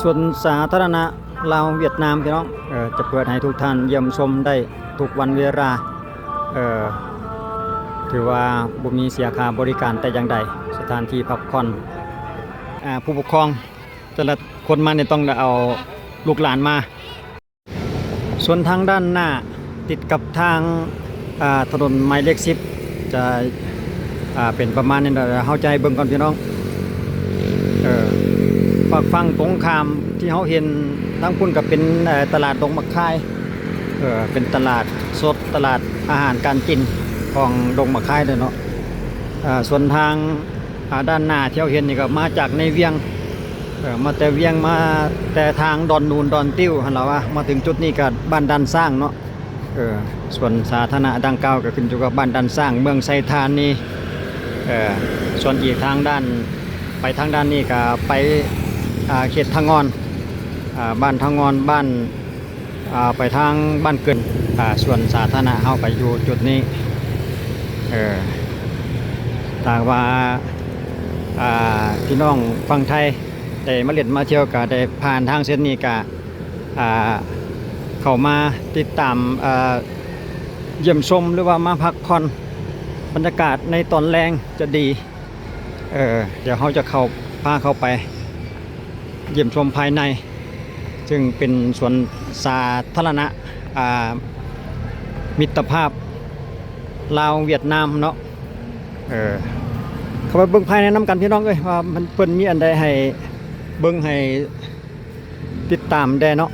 ส่วนสาธารณะลาวเวียดนามพี่น้องจะเปิดให้ทุกท่านเยี่ยมชมได้ทุกวันเวลาถือว่าบ่มีเสียค่าบริการแต่อย่างใดสถานที่พักผ่อนผู้ปกครองแต่ละคนมาเนี่ยต้องเอาลูกหลานมาส่วนทางด้านหน้าติดกับทางถนนหมายเลข10จะเป็นประมาณนี้เราเข้าใจเบิ่งก่อนพี่น้องฝั่งตรงข้ามที่เขาเห็นทั้งคุณกับเป็นตลาดดงมะข่ายเป็นตลาดสดตลาดอาหารการกินของดงมะข่ายเลยเนาะส่วนทางด้านหน้าที่เราเห็นนี่ก็มาจากในเวียงมาแต่เวียงมาแต่ทางดอนนูนดอนติ้วเราว่ามาถึงจุดนี้ก็บ้านดันสร้างเนาะส่วนสาธารณะดังกล่าวก็ขึ้นอยู่กับบ้านดันสร้างเมืองไซธานนี่ส่วนอีกทางด้านไปทางด้านนี้ก็ไปเขตทางงอนบ้านทางงอนบ้านไปทางบ้านเกินส่วนสาธารณะเข้าไปอยู่จุดนี้ถ้าว่าพี่น้องฟังไทยได้มาเล่นมาเที่ยวก็ได้ผ่านทางเส้นนี้ก็เข้ามาติดตามเยี่ยมชมหรือว่ามาพักผ่อนบรรยากาศในตอนแรงจะดีเดี๋ยวเขาจะพาเข้าไปเยี่ยมชมภายในซึ่งเป็นสวนสาธารณะมิตรภาพลาวเวียดนามเนาะเข้าไปเบิ่งภายในน้ำกันพี่น้องเอ้ยว่ามันเพิ่นมีอันใดให้เบิ่งให้ติดตามได้เนาะ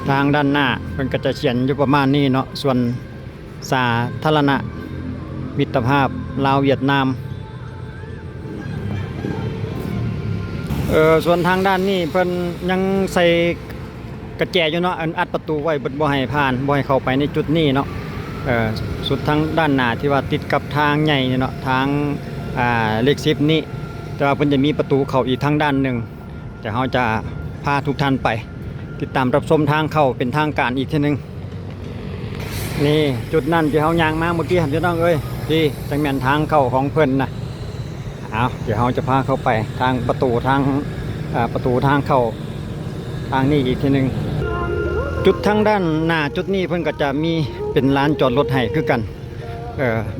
ทางด้านหน้าเพิ่นก็จะเขียนอยู่ประมาณนี้เนาะส่วนสาธารณะมิตรภาพลาวเวียดนามส่วนทางด้านนี้เพิ่นยังใส่กระแจอยู่เนาะอัดประตูไว้บ่ให้ผ่านบ่ให้เข้าไปในจุดนี้เนาะสุดทางด้านหน้าที่ว่าติดกับทางใหญ่เนาะทางเลข10นี้แต่ว่าเพิ่นจะมีประตูเข้าอีกทางด้านหนึ่งแต่เราจะพาทุกท่านไปติดตามรับชมทางเข้าเป็นทางการอีกทีนึงนี่จุดนั้นที่เฮาย่างมาเมื่อกี้เห็นพี่น้องเอ้ยที่จังแม่นทางเข้าของเพิ่นนะเดี๋ยวเราจะพาเข้าไปทางประตูทางเข้าทางนี้อีกทีนึงจุดทางด้านหน้าจุดนี้เพิ่นก็จะมีเป็นลานจอดรถให้คือกัน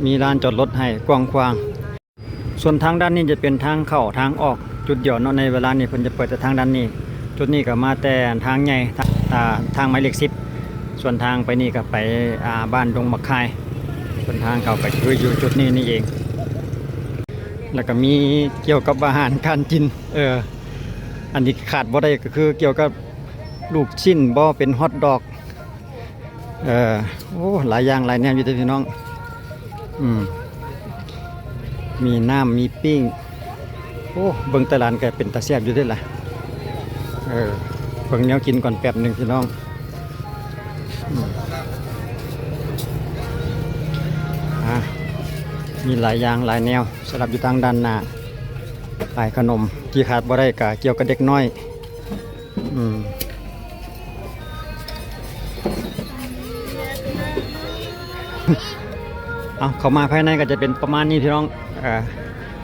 มีลานจอดรถให้กว้างขวางส่วนทางด้านนี้จะเป็นทางเข้าทางออกจุดเดียวเนาะในเวลานี้เพิ่นจะเปิดแต่ทางด้านนี้จุดนี้ก็มาแต่ทางใหญ่ทางหมายเลข10ส่วนทางไปนี่ก็ไปบ้านดงมะข่ายส่วนทางเข้าไปคืออยู่จุดนี้นี่เองแล้วก็มีเกี่ยวกับอาหารการกินอันนี้ขาดบ่ได้ก็คือเกี่ยวกับลูกชิ้นบ่เป็นฮอทดอกโอ้หลายอย่างหลายแนวอยู่พี่น้องมีน้ำมีปิ้งโอ้เบิ่งตลาดก็เป็นตาแซ่บอยู่ด้วยล่ะเบิ่งแนวกินก่อนแป๊บนึงพี่น้องมีหลายอย่างหลายแนวสำหรับอยู่ทางด้านหน้าขายขนมที่ขาดบ่ได้ก็เกี่ยวกับเด็กน้อยเข้ามาภายในก็จะเป็นประมาณนี้พี่น้อง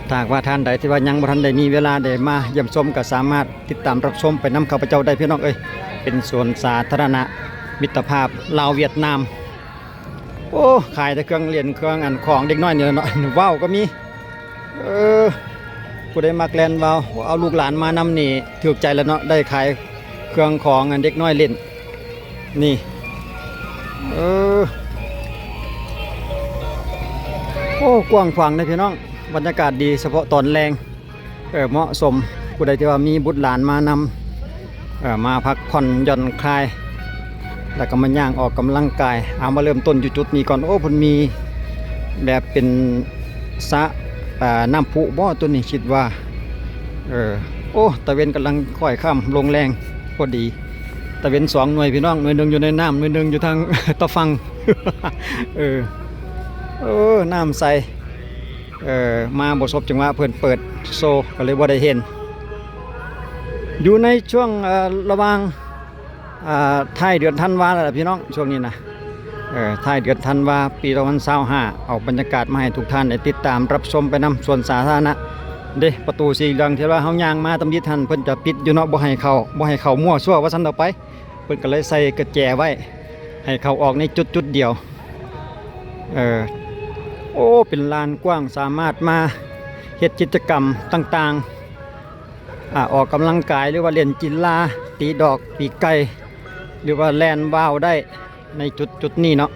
ถ้าว่าท่านใดที่ว่ายังบ่ทันได้มีเวลาได้มาเยี่ยมชมก็สามารถติดตามรับชมไปนำข้าพเจ้าได้พี่น้องเอ้ยเป็นสวนสาธารณะมิตรภาพลาวเวียดนามโอ้ขายแต่เครื่องเล่นเครื่องของเด็กน้อยเนี่ยเนาะว้าวก็มีผู้ใดมักแลนว้าวเอาลูกหลานมานำนี่ถูกใจแล้วเนาะได้ขายเครื่องของเด็กน้อยเล่นนี่โอ้กว้างขวางนะพี่น้องบรรยากาศดีเฉพาะตอนแรงเหมาะสมผู้ใดที่ว่ามีบุตรหลานมานำมาพักผ่อนหย่อนคลายแล้วก็มาย่างออกกำลังกายเอามาเริ่มต้นอยู่จุดนี้ก่อนโอ้เพิ่นมีแบบเป็นสระน้ำพุบ่อตัวนี้คิดว่าโอ้ตะเวนกำลังค่อยค่ำลงแรงพอดีตะเวน2หน่วยพี่น้องหน่วยนึงอยู่ในน้ำหน่วยนึงอยู่ทางตะฟังน้ำใสมาบ่สบจังหวะเพิ่นเปิดโซก็เลยบ่ได้เห็นอยู่ในช่วงระหว่างท้ายเดือนธันวาแล้วพี่น้องช่วงนี้นะท้ายเดือนธันวาปี2025เอาบรรยากาศมาให้ทุกท่านได้ติดตามรับชมไปนำส่วนสาธารณะ เด้ประตูสีเหลืองที่ว่าเฮาย่างมาตำยิดหันเพิ่นจะปิดอยู่เนาะบ่ให้เข้ามั่วซั่วว่าซั่นต่อไปเพิ่นก็เลยใส่กระแจไว้ให้เข้าออกในจุดเดียวโอ้เป็นลานกว้างสามารถมาเฮ็ดกิจกรรมต่างๆออกกำลังกายหรือว่าเล่นกีฬาตีดอกปีกไก่หรือว่าแล่นว่าวได้ในจุดนี้เนาะ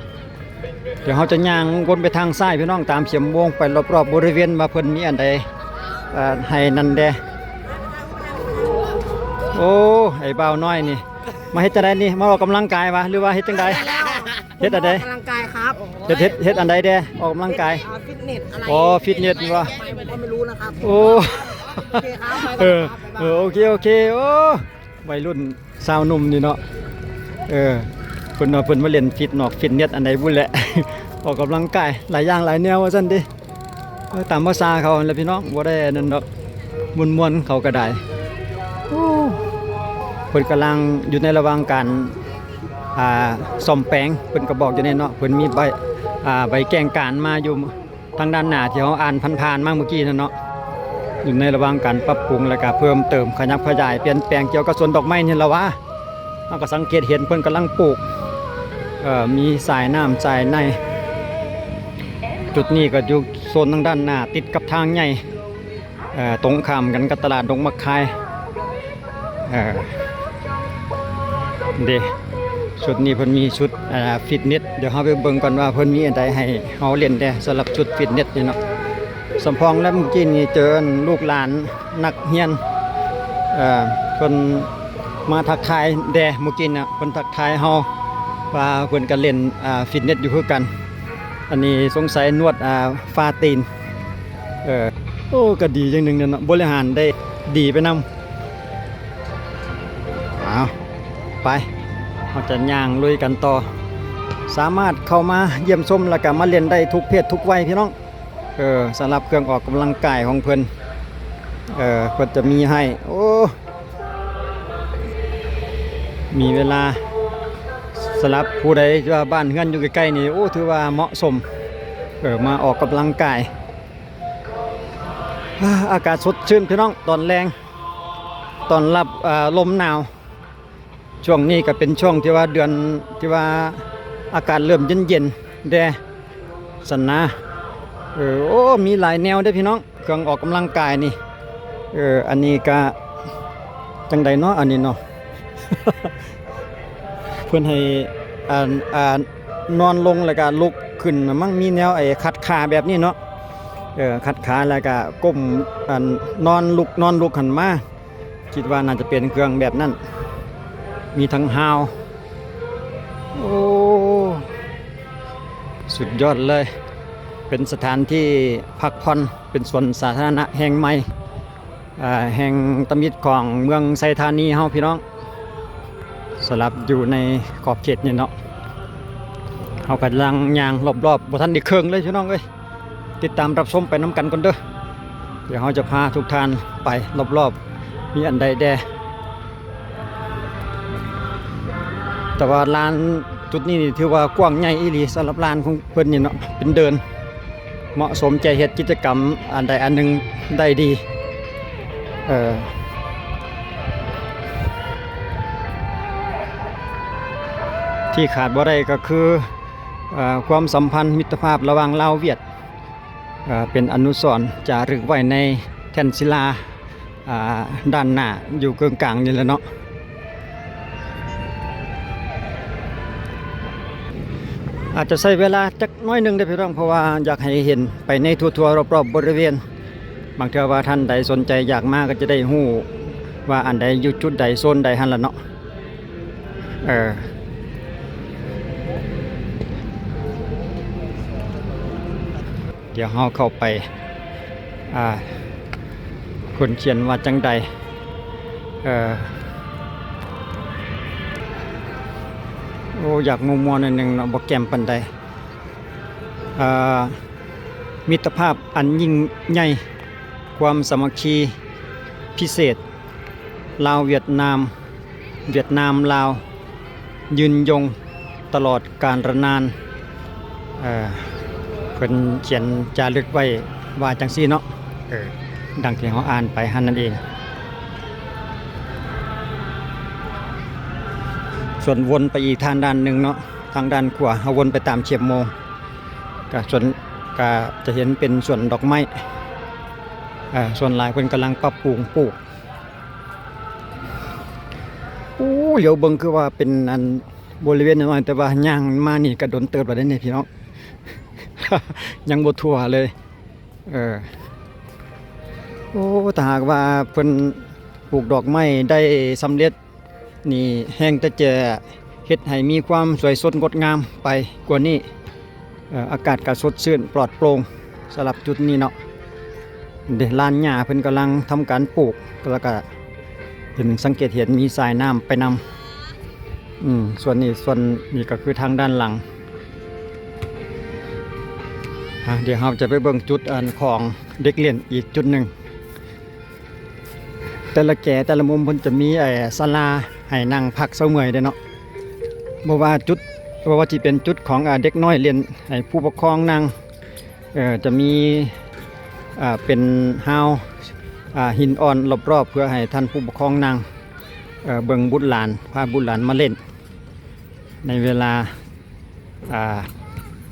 เดี๋ยวเราจะย่างวนไปทางซ้ายพี่น้องตามเสียมวงไปรอบๆบริเวณว่าเพิ่นมีอันใดให้นั่นแดโอ้ไอ้บ่าวน้อยนี่มาเฮ็ดจังไดนี่มาออกกำลังกายวะหรือว่าเฮ็ดจังไดเฮ็ดอันใดออกกำลังกายครับ เฮ็ดอันใดแดออกกำลังกายฟิตเนสอะไร อ๋อฟิตเนสนี่วะ ผมก็ไม่รู้นะครับ โอ้ โอเคครับไป เอ ก่อน อ ครับ โอเคโอ้วัยรุ่นสาวหนุ่มนี่เนาะเพิ่นมาเล่นฟิตเนสอันใดบุ่นแหละ ออกกำลังกายหลายอย่างหลายแนวว่าซั่นดิตามภาษาเขาแหละพี่น้องบ่ได้นั่นดอกม่วนๆเขาก็ได้โอ้เพิ่นกำลังอยู่ในระหว่างการซ่อมแปลงเพิ่นก็บอกอยู่ในเนาะเพิ่นมีใบแกงการมาอยู่ทางด้านหน้าที่เขาอ่านผ่านๆมาเมื่อกี้นั่นเนาะอยู่ในระหว่างการปรับปรุงแล้วก็เพิ่มเติมขยับขยายเปลี่ยนแปลงเกี่ยวกับสวนดอกไม้นี่ล่ะวะเราก็สังเกตเห็นเพิ่นกำลังปลูกมีสายน้ำสายในจุดนี้ก็อยู่โซนทางด้านหน้าติดกับทางใหญ่ตรงข้ามกันกับตลาดดงมะคายเด้ชุดนี้เพิ่นมีชุดฟิตเนสเดี๋ยวเฮาไปเบิ่งก่อนว่าเพิ่นมีอันใดให้เฮาเล่นได้สำหรับชุดฟิตเนสนี่เนาะสมพองแล้วเมื่อกี้นี่เจอลูกหลานนักเรียนเพิ่นมาทักทายแดเมื่อกี้น่ะเพิ่นทักทายเฮาว่าเพิ่นก็เล่นฟิตเนสอยู่คือกันอันนี้สงสัยนวดฟาตีนโอ้ก็ดีจังนึงเนาะบริหารได้ดีไปนำไปเราจะย่างลุยกันต่อสามารถเข้ามาเยี่ยมชมแล้วก็มาเล่นได้ทุกเพศทุกวัยพี่น้องสำหรับเครื่องออกกำลังกายของเพิ่นเพิ่นจะมีให้โอ้มีเวลาสำหรับผู้ใดว่าบ้านเฮือนอยู่ใกล้ๆนี่โอ้ถือว่าเหมาะสมมาออกกำลังกายอากาศสดชื่นพี่น้องตอนแรงตอนรับลมหนาวช่วงนี้ก็เป็นช่วงที่ว่าเดือนที่ว่าอากาศเริ่มเย็นๆแดสันนะโอ้มีหลายแนวได้พี่น้องเครื่องออกกำลังกายนี่อันนี้ก็จังใดเนาะอันนี้เนาะ เพื่อนให้นอนลงแล้วก็ลุกขึ้นมั่งมีแนวไอ้ขัดขาแบบนี้เนาะขัดขาแล้วก็ก้มนอนลุกหันมาคิดว่าน่าจะเป็นเครื่องแบบนั้นมีทั้งฮาวโอ้สุดยอดเลยเป็นสถานที่พักผ่อนเป็นสวนสาธารณะแห่งใหม่แห่งตำยิดของเมืองไซธานีเฮาพี่น้องสลับอยู่ในขอบเขตนี่เนาะเฮากำลังย่างรอบๆบ่ทันได้เครื่องเลยพี่น้องเอ้ยติดตามรับชมไปน้ำกันก่อนเด้อเดี๋ยวเฮาจะพาทุกท่านไปรอบๆมีอันใดแดแต่ว่าลานจุดนี้ถือว่ากว้างใหญ่อีหลีสำหรับลานของเพิ่นนี่เนาะเป็นเดินเหมาะสมใจเฮ็ดกิจกรรมอันใดอันหนึ่งได้ดีที่ขาดบ่ได้ก็คือความสัมพันธ์มิตรภาพระหว่างลาวเวียดเป็นอนุสรณ์จารึกไว้ในแท่นศิลาด้านหน้าอยู่กึ่งกลางนี่แหละเนาะอาจจะใช้เวลาจักน้อยหนึ่งได้พี่น้องเพราะว่าอยากให้เห็นไปในทั่วๆรอบๆบริเวณบางเทื่อว่าท่านใดสนใจอยากมาก็จะได้ฮู้ว่าอันใดอยู่จุดใดโซนใดหั่นล่ะเนาะเดี๋ยวเราเข้าไปคนเขียนว่าจังใดโอ้อยากมัวๆหน่อยหนึ่งเนาะบ่แก้มปานใดมิตรภาพอันยิ่งใหญ่ความสามัคคีพิเศษลาวเวียดนามลาวยืนยงตลอดกาลนานเพิ่นเขียนจารึกไว้ว่าจังซี่เนาะ ดังที่เขาอ่านไปหั่นนั่นเองส่วนวนไปอีกทางด้านหนึ่งเนาะทางด้านขวาเขาวนไปตามเฉียบโมงก็ส่วนก็จะเห็นเป็นส่วนดอกไม้ส่วนหลายเพิ่นกำลังปรับปรุงปลูกเดี๋ยวเบิ่งคือว่าเป็นอันบริเวณน้อยแต่ว่าย่างมานี่ก็โดนเติบแล้วเด้นี่พี่น้อง ยังบ่ทั่วเลยโอ้ถ้าหากว่าเพิ่นปลูกดอกไม้ได้สำเร็จนี่แห้งแต่จะเฮ็ดให้มีความสวยสดงดงามไปกว่านี้อากาศก็สดชื่นปลอดโปร่งสำหรับจุดนี้เนาะเด้ลานหญ้าเพิ่นกำลังทำการปลูกแล้วก็เห็นสังเกตเห็นมีสายน้ำไปนำส่วนนี้ก็คือทางด้านหลังเดี๋ยวเราจะไปเบิ่งจุดอันของเด็กเล่นอีกจุดหนึ่งแต่ละแก่แต่ละมุมเพิ่นจะมีศาลาให้นั่งพักเช้าเมื่อยเด้เนาะบ่ว่าสิเป็นจุดของเด็กน้อยเรียนให้ผู้ปกครองนั่งจะมีเป็นฮาวหินอ่อนรอบๆเพื่อให้ท่านผู้ปกครองนั่งเบิ่งบุตรหลานพาบุตรหลานมาเล่นในเวลา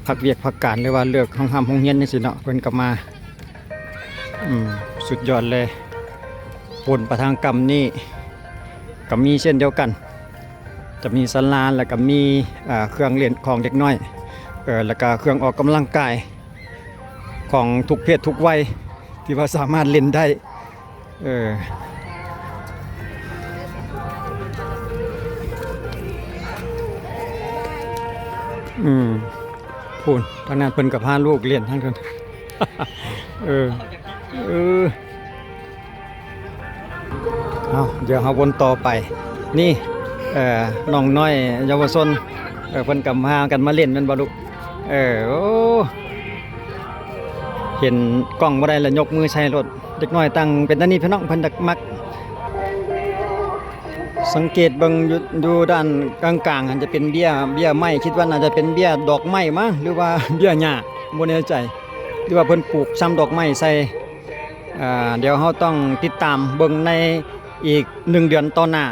พักเวียกพักการหรือว่าเลือกห้องห้องเฮียนนี่สิเนาะเพิ่นก็มาสุดยอดเลยบนประทางกรรมนี่ก็มีเช่นเดียวกันจะมีศาลาแล้วก็มีเครื่องเล่นของเด็กน้อยแล้วก็เครื่องออกกำลังกายของทุกเพศทุกวัยที่ว่าสามารถเล่นได้พูนทางนั้นเพิ่นกับพาลูกเรียนทั้งคน เอาเดี๋ยวเราวนต่อไปนี่น้องน้อยเยาวชนเพิ่นกับพากันมาเล่นนั่นบ่ลูกโอ้เห็นกล้องบ่ได้แล้วยกมือใส่รถเด็กน้อยตั้งเป็นอันนี้พี่น้องเพิ่นมักสังเกตเบิ่งอยู่ด้านกลางๆอันจะเป็นเบี้ยไม้คิดว่าน่าจะเป็นเบี้ยดอกไม้มั้งหรือว่าเบี้ยหญ้าบ่แน่ใจหรือว่าเพิ่นปลูกซ้ำดอกไม้ใส่เดี๋ยวเราต้องติดตามเบิ่งในอีก1 เดือนต่อหน้า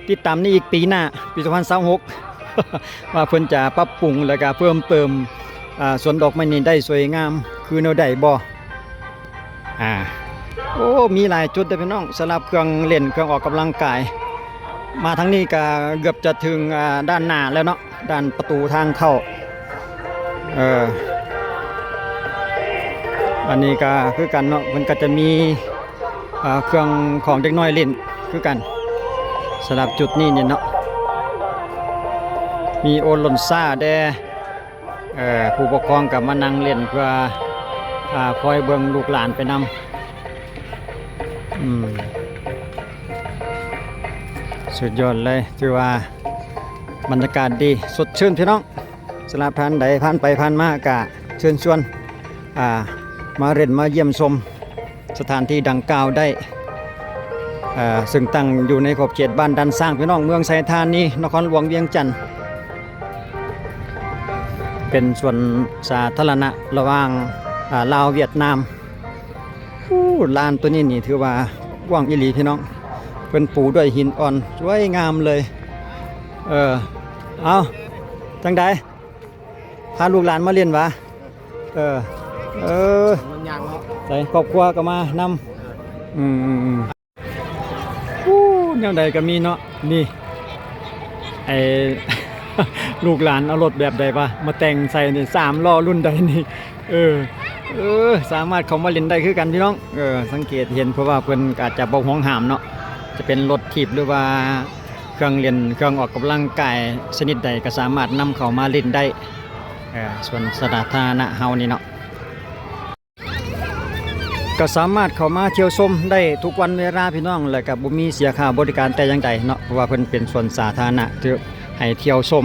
ติดตามนี่อีกปีหน้าปี2026 ว่าเพิ่นจะปรับปรุงแล้วก็เพิ่มเติมสวนดอกไม้นี้ได้สวยงามคือแนวใดบ่โอ้มีหลายจุดเด้อพี่น้องสำหรับเครื่องเล่นเครื่องออกกำลังกายมาทางนี้ก็เกือบจะถึงด้านหน้าแล้วเนาะด้านประตูทางเข้าอันนี้ก็คือกันเนาะมันก็จะมีเครื่องของเด็กน้อยเล่นคือกันสำหรับจุดนี้เนี่ยเนาะมีโอลอนซ่าแดผู้ปกครองกับมานั่งเล่นเพื่อคอยเบิ่งลูกหลานไปนำสุดยอดเลยถือว่าบรรยากาศดีสดชื่นพี่น้องสำหรับท่านใดผ่านไปผ่านมากะเชิญชวนมาเล่นมาเยี่ยมชมสถานที่ดังกล่าวได้ซึ่งตั้งอยู่ในขอบเขตบ้านดันสร้างพี่น้องเมืองไซธานีนครหลวงเวียงจันทร์เป็นส่วนสาธารณะระหว่างลาวเวียดนามลานตัวนี้นี่ถือว่ากว้างอีหลีพี่น้องเป็นปูด้วยหินอ่อนสวยงามเลยเอาจังใดพาลูกหลานมาเรียนวะมันยังเนาะใส่ครอบครัวก็มานำแนวใดก็มีเนาะนี่ไอ ลูกหลานเอารถแบบใดปะมาแต่งใส่นี่3 ล้อรุ่นใดนี่สามารถเข้ามาเล่นได้คือกันพี่น้องสังเกตเห็นเพราะว่าเพิ่นอาจจะบ่ห่วงห้ามเนาะจะเป็นรถถีบหรือว่าเครื่องเล่นเครื่องออกกำลังกายชนิดใดก็สามารถนำเข้ามาเล่นได้ส่วนสาธารณะเฮานี่เนาะก็สามารถเข้ามาเที่ยวชมได้ทุกวันเวลาพี่น้องแล้วก็บ่มีเสียค่าบริการแต่อย่างใดเนาะเพราะว่าเพิ่นเป็นส่วนสาธารณะที่ให้เที่ยวชม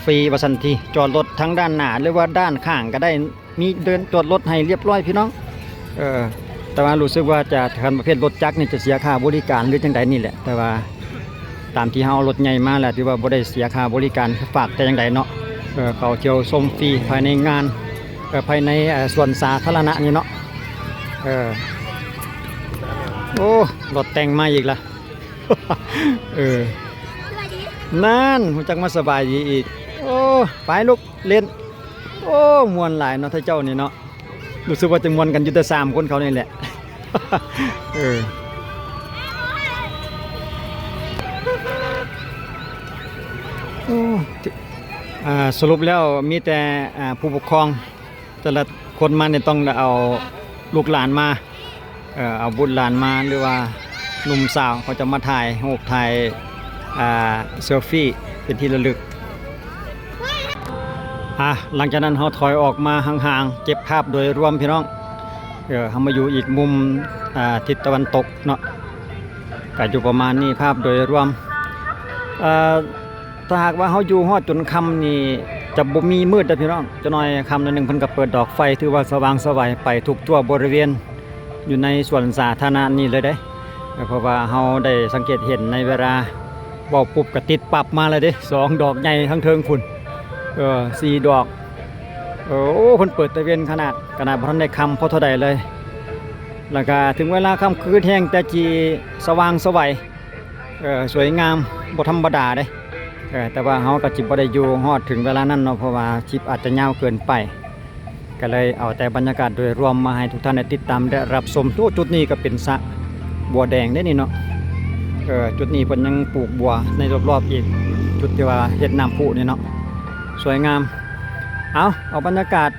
ฟรีว่าซั่นทีจอดรถทั้งด้านหน้าหรือว่าด้านข้างก็ได้มีเดินจอดรถให้เรียบร้อยพี่น้องแต่ว่ารู้สึกว่าจะคันประเภทรถจักรนี่จะเสียค่าบริการหรือจังใดนี่แหละแต่ว่าตามที่เฮารถใหญ่มาแล้วที่ว่าบ่ได้เสียค่าบริการฝากแต่อย่างใดเนาะเขาเที่ยวชมฟรีภายในงานภายในส่วนสาธารณะนี่เนาะ โอ้รถแต่งมาอีกละ เออนั่นหูจักมาสบายดีอีกโอ้ไปลูกเล่นโอ้มวนหลายเนาะท่าเจ้านี่เนาะรู้สึกว่าจะมวนกันอยู่แต่3คนเขานี่แหละ เออโอ้สรุปแล้วมีแต่ผู้ปกครองแต่ละคนมาเนี่ยต้องเอาลูกหลานมาเอาบุตรหลานมาหรือว่าหนุ่มสาวเขาจะมาถ่ายรูปถ่ายเซลฟี่เป็นที่ระลึกหลังจากนั้นเขาถอยออกมาห่างๆเก็บภาพโดยรวมพี่น้องเขามาอยู่อีกมุมทิศตะวันตกเนาะก็อยู่ประมาณนี้ภาพโดยรวมถ้าหากว่าเขาอยู่ฮอดจนค่ำนี่จะบ่มีมืดนะพี่น้องจะน้อยค่ำหนึ่งเพิ่นก็เปิดดอกไฟถือว่าสว่างสวัยไปทุกทั่วบริเวณอยู่ในสวนสาธารณะนี่เลยเด้เพราะว่าเราได้สังเกตเห็นในเวลาบอกปุ๊บก็ติดปับมาเลยเด้2 ดอกใหญ่ทั้งเทิงพุ่น4 ดอกโอ้เพิ่นเปิดตะเวนขนาดบ่ทันได้ค่ำเพราะเท่าใดเลยแล้วก็ถึงเวลาค่ำคืนแห้งแต่จีสว่างสวัยสวยงามบ่ธรรมดาเด้แต่ว่าเฮาก็จิบ่ได้อยู่ฮอดถึงเวลานั้นเนาะเพราะว่าคลิปอาจจะยาวเกินไปก็เลยเอาแต่บรรยากาศโดยรวมมาให้ทุกท่านได้ติดตามและรับชมจุดนี้ก็เป็นสระบัวแดงได้นี่เนาะจุดนี้เพิ่นยังปลูกบัวในรอบๆอีกจุดที่ว่าเฮ็ดน้ำพุนี่เนาะสวยงามเอาบรรยากาศ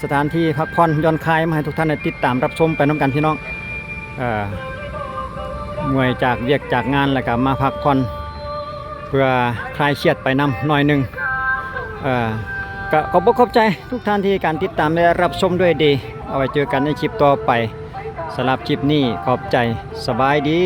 สถานที่พักผ่อนหย่อนคลายมาให้ทุกท่านได้ติดตามรับชมไปนํกันพี่น้องเมื่อยจากเวียกจากงานแล้วก็มาพักผ่อนเพื่อคลายเครียดไปนำหน่อยหนึ่งก็ขอบใจทุกท่านที่การติดตามและรับชมด้วยดีเอาไว้เจอกันในคลิปต่อไปสำหรับคลิปนี้ขอบใจสบายดี